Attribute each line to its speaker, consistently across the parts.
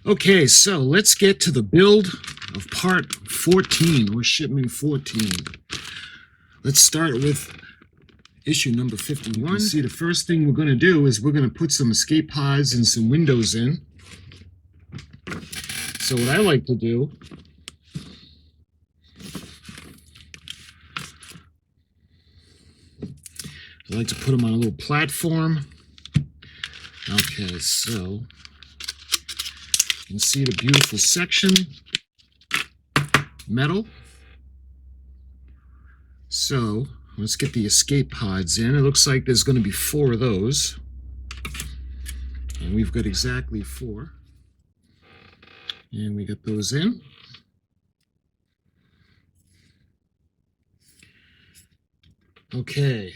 Speaker 1: Okay, so let's get to the build of part 14 or shipment 14. Let's start with issue number 51. See, the first thing we're going to do is we're going to put some escape pods and some windows in. So what I like to do I like to put them on a little platform. Okay, so you can see the beautiful section, metal. So let's get the escape pods in. It looks like there's going to be 4 of those. And we've got exactly 4. And we got those in. Okay.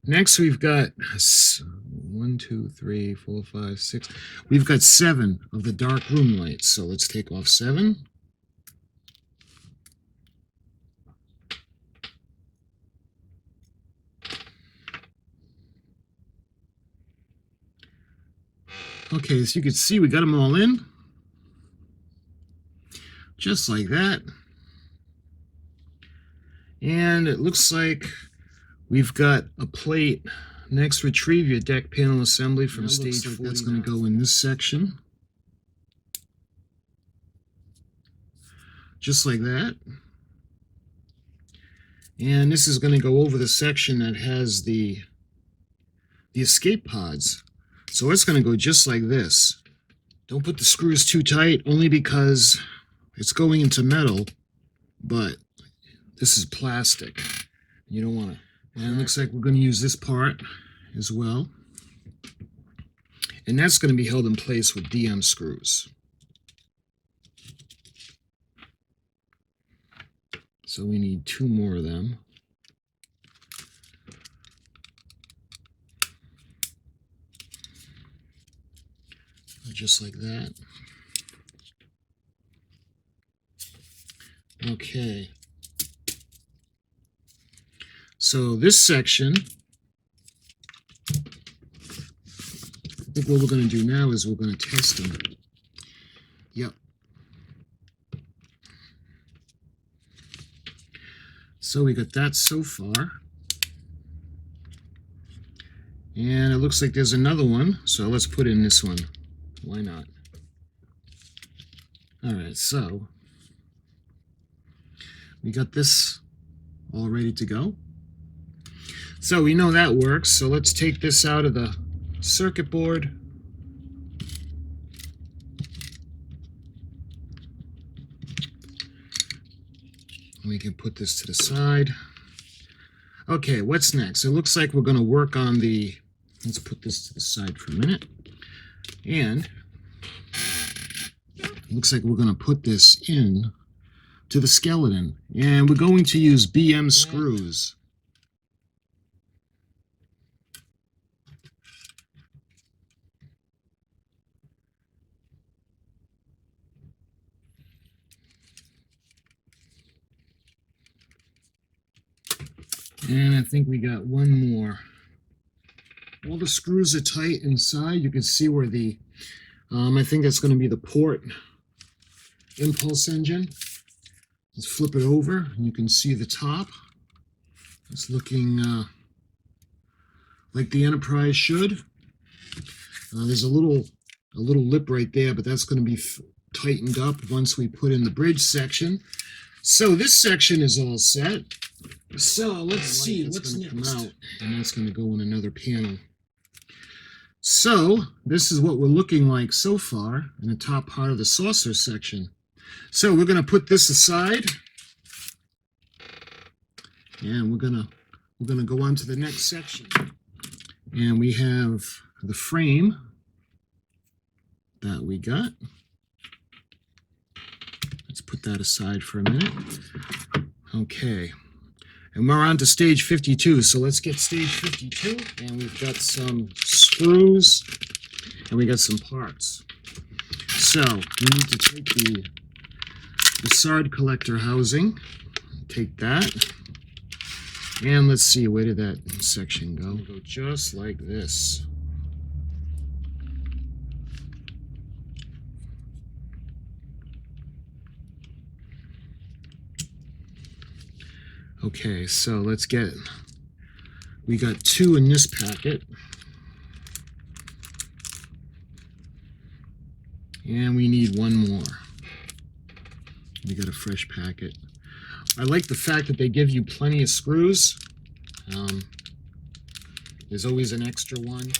Speaker 1: Next we've got 1, 2, 3, 4, 5, 6. We've got 7 of the dark room lights. So let's take off 7. Okay, as you can see, we got them all in. Just like that. And it looks like we've got a plate. Next, retrieve your deck panel assembly from stage 4. That's going to go in this section. Just like that. And this is going to go over the section that has the escape pods. So it's going to go just like this. Don't put the screws too tight, only because it's going into metal, but this is plastic. You don't want to. And it looks like we're going to use this part as well. And that's going to be held in place with DM screws. So we need 2 more of them. Just like that. Okay. So this section, I think what we're going to do now is we're going to test them. Yep. So we got that so far. And it looks like there's another one, so let's put in this one. Why not? All right, so we got this all ready to go. So we know that works, so let's take this out of the circuit board. We can put this to the side. Okay, what's next? It looks like we're going to work on the, let's put this to the side for a minute. And it looks like we're going to put this in to the skeleton. And we're going to use BM screws. And I think we got one more. All the screws are tight inside. You can see where the, I think that's going to be the port impulse engine. Let's flip it over and you can see the top. It's looking like the Enterprise should. There's a little lip right there, but that's going to be tightened up once we put in the bridge section. So this section is all set. So let's see what's next. Come out, and that's going to go in another panel. So this is what we're looking like so far in the top part of the saucer section. So we're going to put this aside, and we're going to go on to the next section. And we have the frame that we got. Let's put that aside for a minute. Okay. And we're on to stage 52, so let's get stage 52. And we've got some screws, and we got some parts. So we need to take the SARD collector housing, take that, and let's see, where did that section go? It'll go just like this. Okay, so let's get it. We got 2 in this packet. And we need 1 more. We got a fresh packet. I like the fact that they give you plenty of screws. There's always an extra one.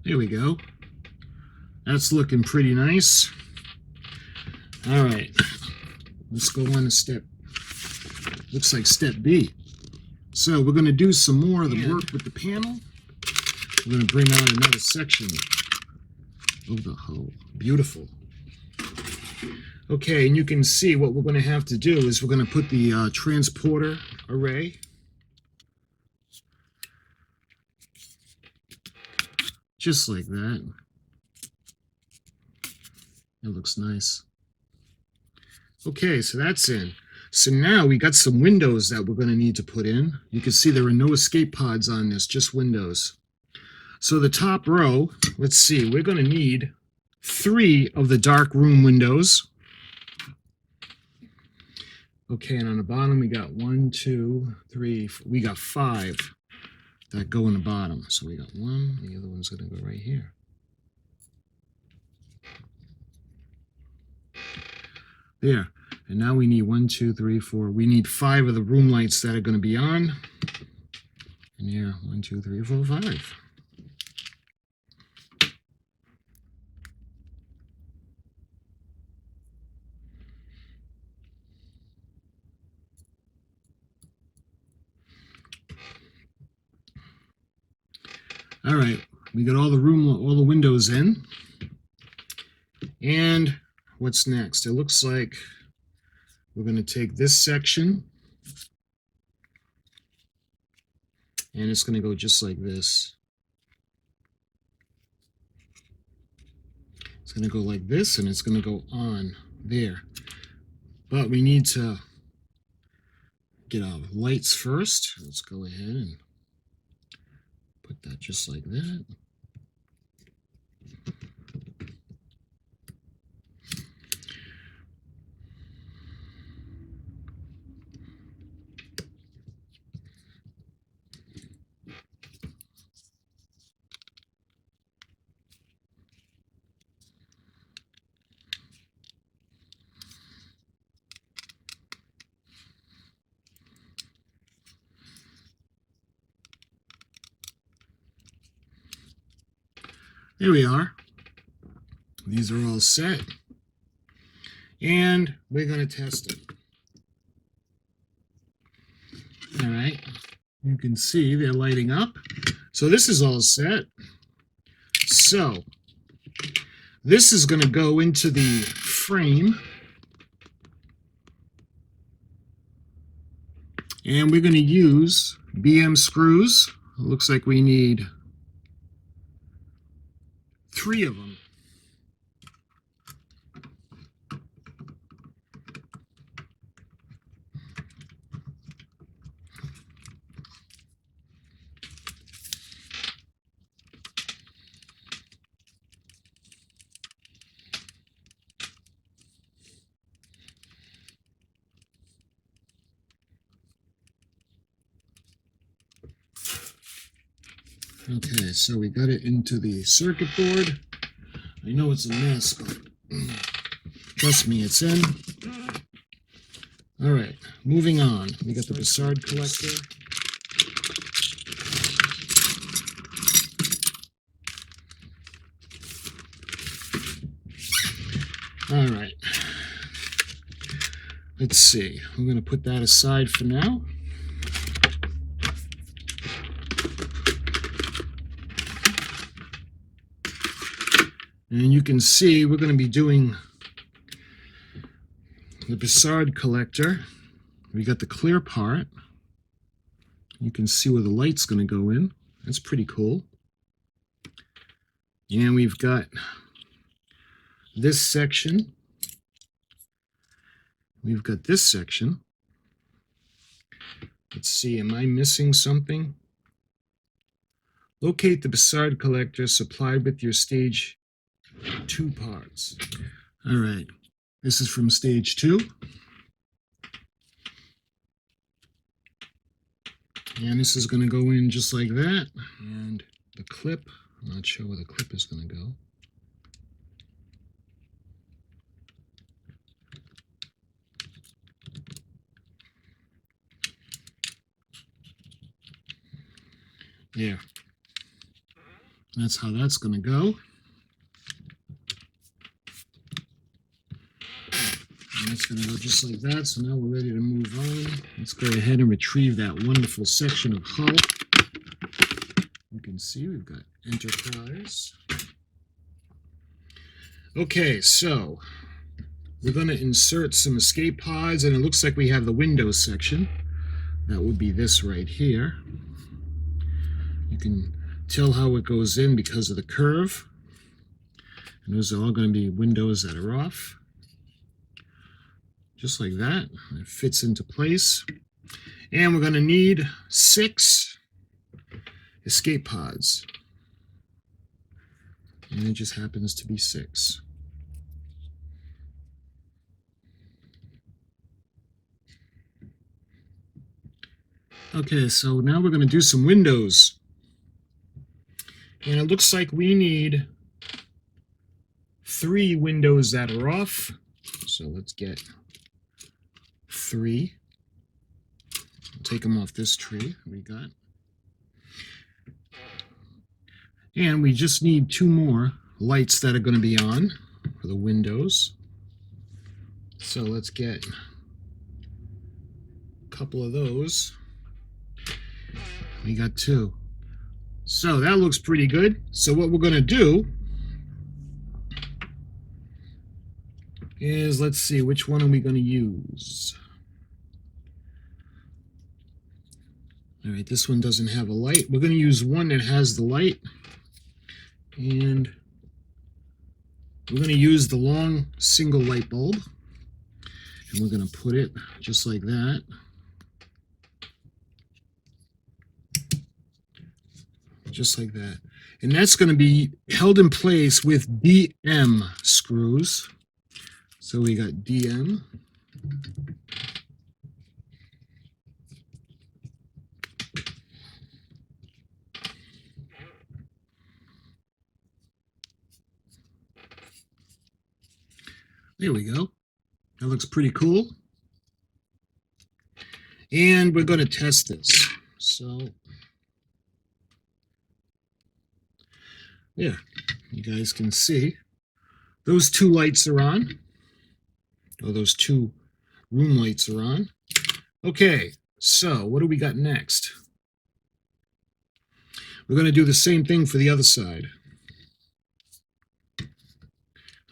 Speaker 1: There we go. That's looking pretty nice. All right, let's go on to step, looks like step B. So we're going to do some more of the work with the panel. We're going to bring out another section of the hull. Beautiful. Okay, and you can see what we're going to have to do is we're going to put the transporter array. Just like that. It looks nice. Okay, so that's in. So now we got some windows that we're going to need to put in. You can see there are no escape pods on this, just windows. So the top row, let's see, we're going to need 3 of the dark room windows. Okay, and on the bottom we got 1, 2, 3, we got 5 that go in the bottom. So we got 1, the other one's going to go right here. There. And now we need 1, 2, 3, 4. We need 5 of the room lights that are going to be on. And here, 1, 2, 3, 4, 5. All right, we got all the windows in. And what's next? It looks like we're going to take this section and it's going to go just like this. It's going to go like this and it's going to go on there. But we need to get our lights first. Let's go ahead and put that just like that. There we are. These are all set. And we're going to test it. All right. You can see they're lighting up. So this is all set. So this is going to go into the frame. And we're going to use BM screws. It looks like we need 3 of them. Okay, so we got it into the circuit board. I know it's a mess, but trust me, it's in. All right, moving on. We got the Bussard collector. All right. Let's see. We're going to put that aside for now. And you can see we're going to be doing the Bussard collector. We got the clear part. You can see where the light's going to go in. That's pretty cool. And we've got this section. We've got this section. Let's see, am I missing something? Locate the Bassard collector supplied with your stage 2 parts. All right, this is from stage 2. And this is going to go in just like that. And the clip, I'm not sure where the clip is going to go. Yeah, that's how that's going to go. And that's going to go just like that. So now we're ready to move on. Let's go ahead and retrieve that wonderful section of hull. You can see we've got Enterprise. Okay, so we're going to insert some escape pods, and it looks like we have the windows section. That would be this right here. You can tell how it goes in because of the curve. And those are all going to be windows that are off. Just like that. It fits into place. And we're going to need 6 escape pods. And it just happens to be 6. Okay, so now we're going to do some windows. And it looks like we need 3 windows that are off. So let's get 3. Take them off this tree we got. And we just need 2 more lights that are going to be on for the windows. So let's get a couple of those. We got 2. So that looks pretty good. So what we're going to do is, let's see, which one are we going to use? All right, this one doesn't have a light. We're going to use one that has the light. And we're going to use the long single light bulb. And we're going to put it just like that. Just like that. And that's going to be held in place with DM screws. So we got DM. There we go. That looks pretty cool. And we're going to test this. So yeah, you guys can see those 2 lights are on, or those 2 room lights are on. Okay, so what do we got next? We're going to do the same thing for the other side.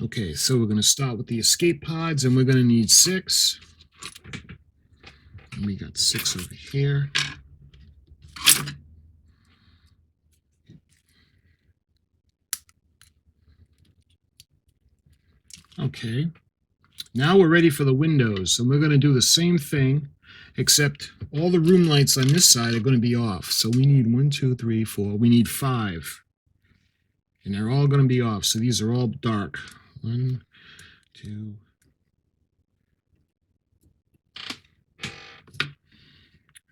Speaker 1: Okay, so we're going to start with the escape pods, and we're going to need 6. And we got 6 over here. Okay, now we're ready for the windows, and we're going to do the same thing, except all the room lights on this side are going to be off. So we need 1, 2, 3, 4. We need 5, and they're all going to be off. So these are all dark. 1, 2.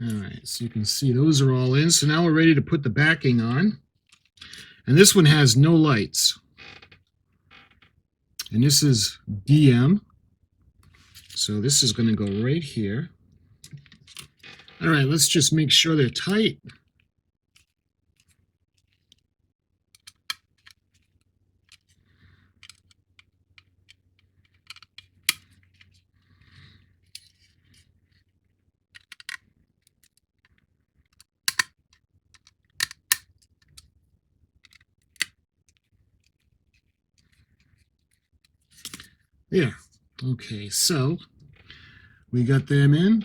Speaker 1: All right, so you can see those are all in. So now we're ready to put the backing on, and this one has no lights. And this is DM. So this is going to go right here. All right, let's just make sure they're tight. Yeah. Okay, so we got them in.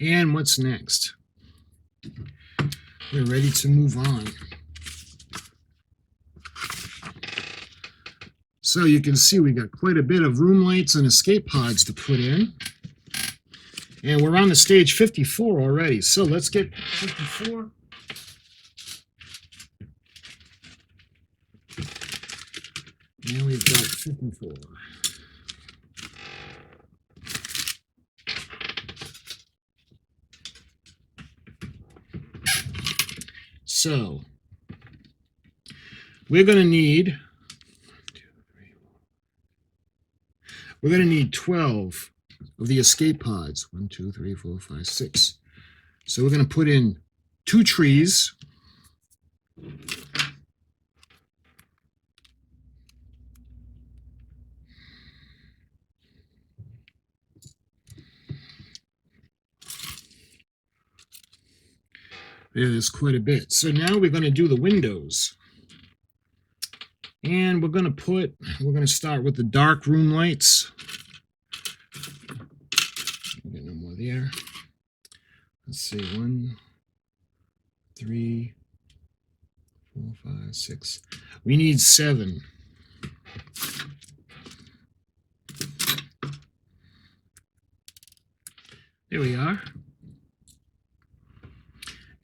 Speaker 1: And what's next? We're ready to move on. So you can see we got quite a bit of room lights and escape pods to put in. And we're on the stage 54 already. So let's get 54. And we've got 54. So we're going to need 12 of the escape pods. 1, 2, 3, 4, 5, 6. So we're going to put in 2 trees. There's quite a bit. So now we're going to do the windows. And we're going to start with the dark room lights. Get no more there. Let's see, 1, 3, 4, 5, 6. We need 7. There we are.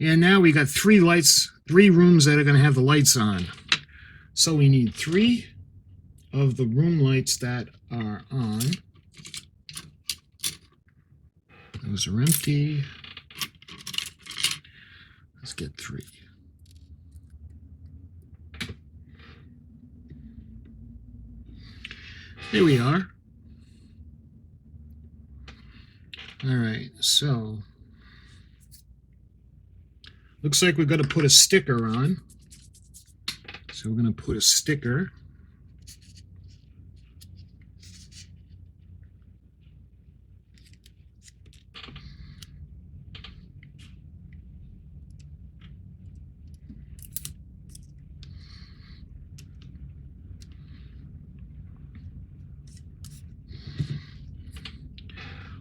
Speaker 1: And now we got 3 lights, 3 rooms that are going to have the lights on. So we need 3 of the room lights that are on. Those are empty. Let's get 3. There we are. All right, so looks like we're going to put a sticker on. So we're going to put a sticker.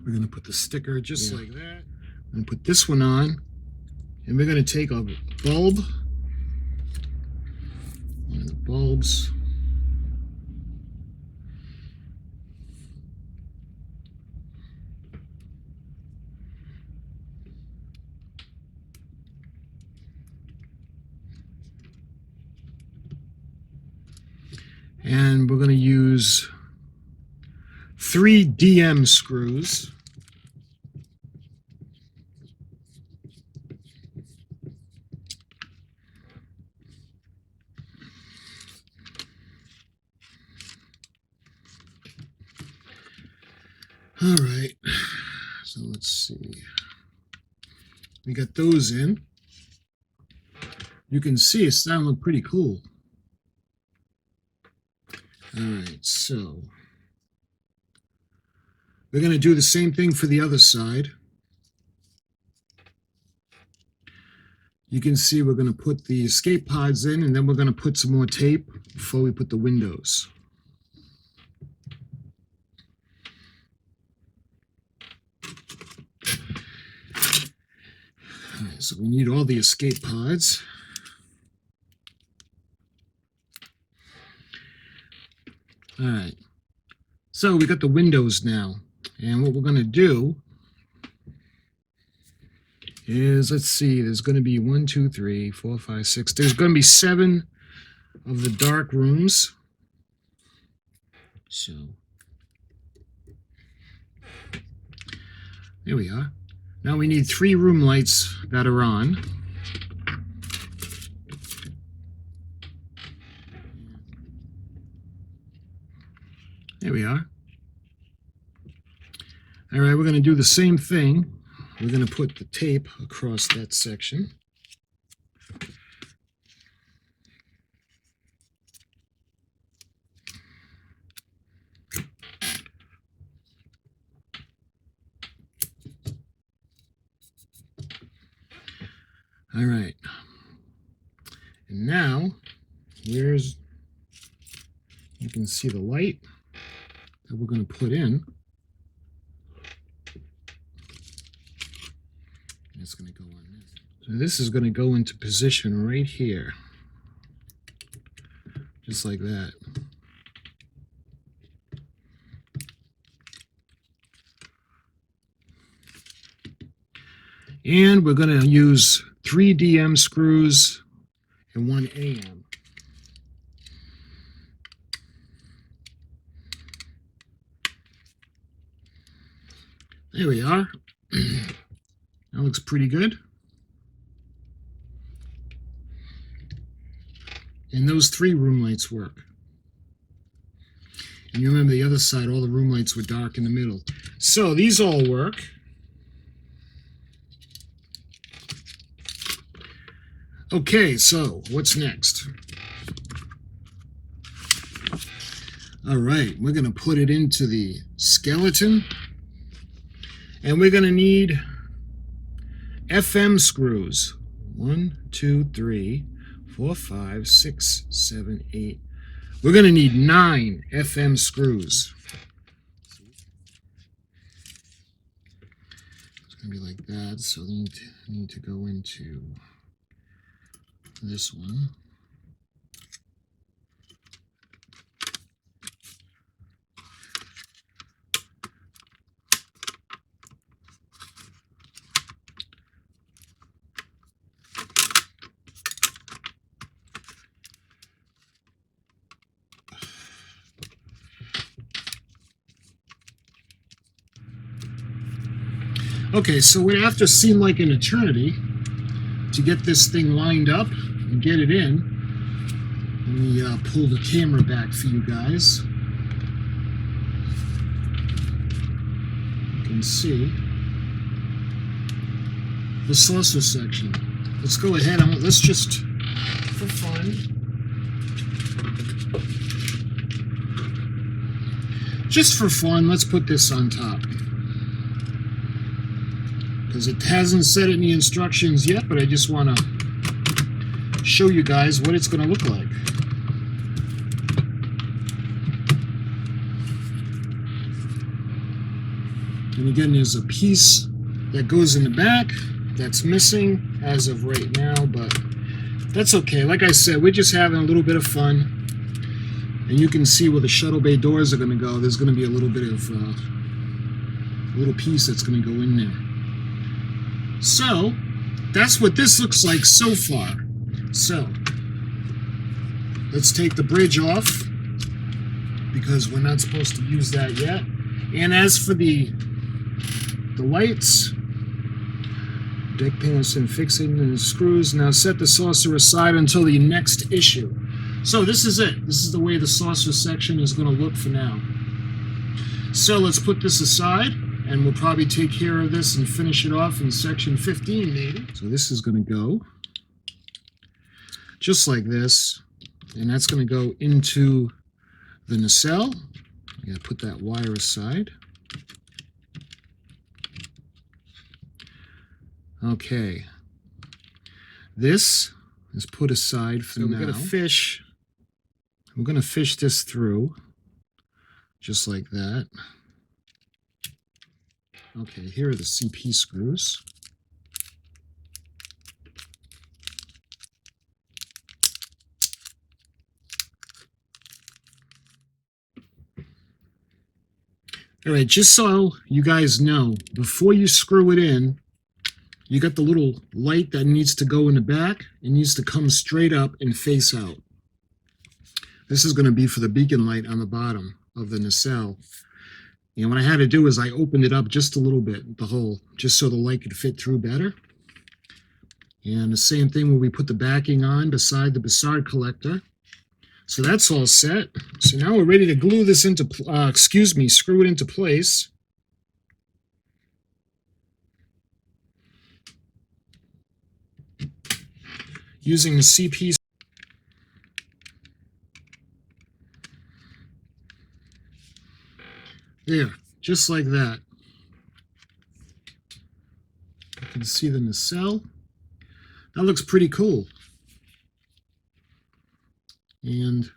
Speaker 1: We're going to put the sticker just like that. I'm going to put this one on, and we're going to take a bulb, one of the bulbs, and we're going to use 3 DM screws. All right, so let's see. We got those in. You can see it's starting to look pretty cool. All right, so we're going to do the same thing for the other side. You can see we're going to put the escape pods in, and then we're going to put some more tape before we put the windows. All right, so we need all the escape pods. All right, so we got the windows now, and what we're going to do is, let's see, there's going to be 1, 2, 3, 4, 5, 6. There's going to be 7 of the dark rooms. So there we are. Now we need 3 room lights that are on. There we are. All right, we're going to do the same thing. We're going to put the tape across that section. All right. And now, you can see the light that we're going to put in. it's going to go on this. So this is going to go into position right here, just like that. And we're going to use 3 DM screws and 1 AM. There we are. That looks pretty good. And those 3 room lights work. And you remember the other side, all the room lights were dark in the middle. So these all work. Okay, so what's next? All right, we're going to put it into the skeleton. And we're going to need FM screws. 1, 2, 3, 4, 5, 6, 7, 8. We're going to need 9 FM screws. It's going to be like that, so they need to go into this one. Okay, so it after seemed like an eternity to get this thing lined up and get it in. Let me pull the camera back for you guys. You can see the saucer section. Let's go ahead and let's just, for fun, let's put this on top. Because it hasn't said it in the instructions yet, but I just want to show you guys what it's going to look like. And again, there's a piece that goes in the back that's missing as of right now, but that's okay. Like I said, we're just having a little bit of fun. And you can see where the shuttle bay doors are going to go. There's going to be a little bit of a little piece that's going to go in there. So, that's what this looks like so far. So, let's take the bridge off, because we're not supposed to use that yet. And as for the lights, deck panels and fixing and screws. Now set the saucer aside until the next issue. So this is it. This is the way the saucer section is going to look for now. So let's put this aside. And we'll probably take care of this and finish it off in section 15, maybe. So this is going to go just like this. And that's going to go into the nacelle. I'm going to put that wire aside. Okay. This is put aside for now. We're going to fish this through just like that. Okay, here are the CP screws. All right, just so you guys know, before you screw it in, you got the little light that needs to go in the back. It needs to come straight up and face out. This is going to be for the beacon light on the bottom of the nacelle. And what I had to do is I opened it up just a little bit, the hole, just so the light could fit through better. And the same thing when we put the backing on beside the Bassard collector. So that's all set. So now we're ready to glue this into, screw it into place. Using the CP. There, just like that. You can see the nacelle. That looks pretty cool. And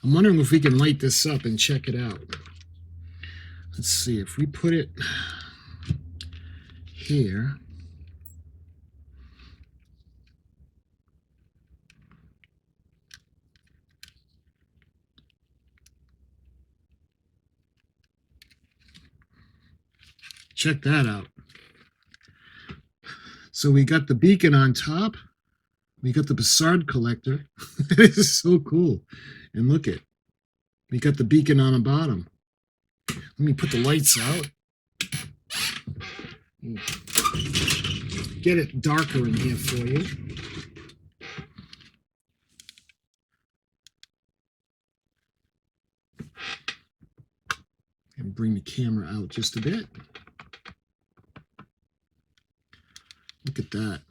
Speaker 1: I'm wondering if we can light this up and check it out. Let's see, if we put it here. Check that out. So we got the beacon on top. We got the Bassard collector. This is so cool. And look it. We got the beacon on the bottom. Let me put the lights out. Get it darker in here for you. And bring the camera out just a bit. Look at that.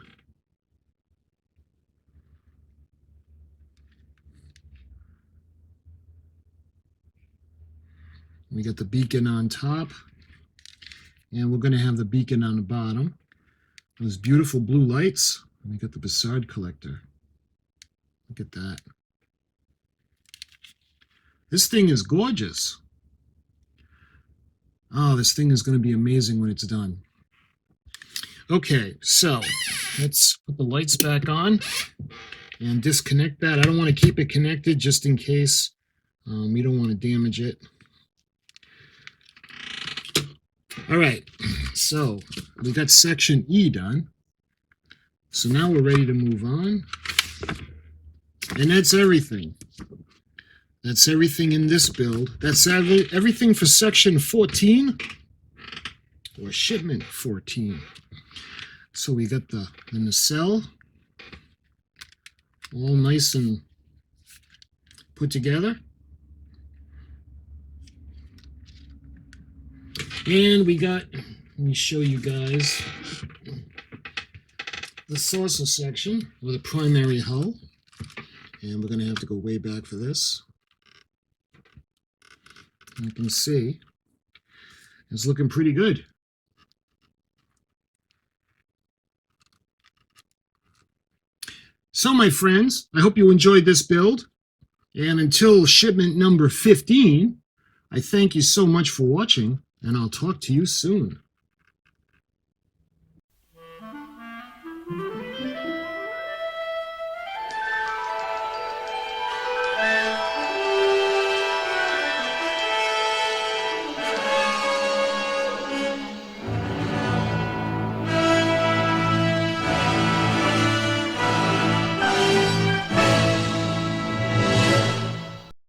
Speaker 1: We got the beacon on top, and we're going to have the beacon on the bottom. Those beautiful blue lights. And we got the Bassard collector. Look at that. This thing is gorgeous. Oh, this thing is going to be amazing when it's done. Okay, so let's put the lights back on and disconnect that. I don't want to keep it connected just in case. We don't want to damage it. All right, so we got section E done. So now we're ready to move on. And that's everything. That's everything in this build. That's everything for section 14 or shipment 14. So we got the nacelle all nice and put together. And we got, let me show you guys the saucer section with a primary hull. And we're going to have to go way back for this. You can see it's looking pretty good. So, my friends, I hope you enjoyed this build. And until shipment number 15, I thank you so much for watching, and I'll talk to you soon.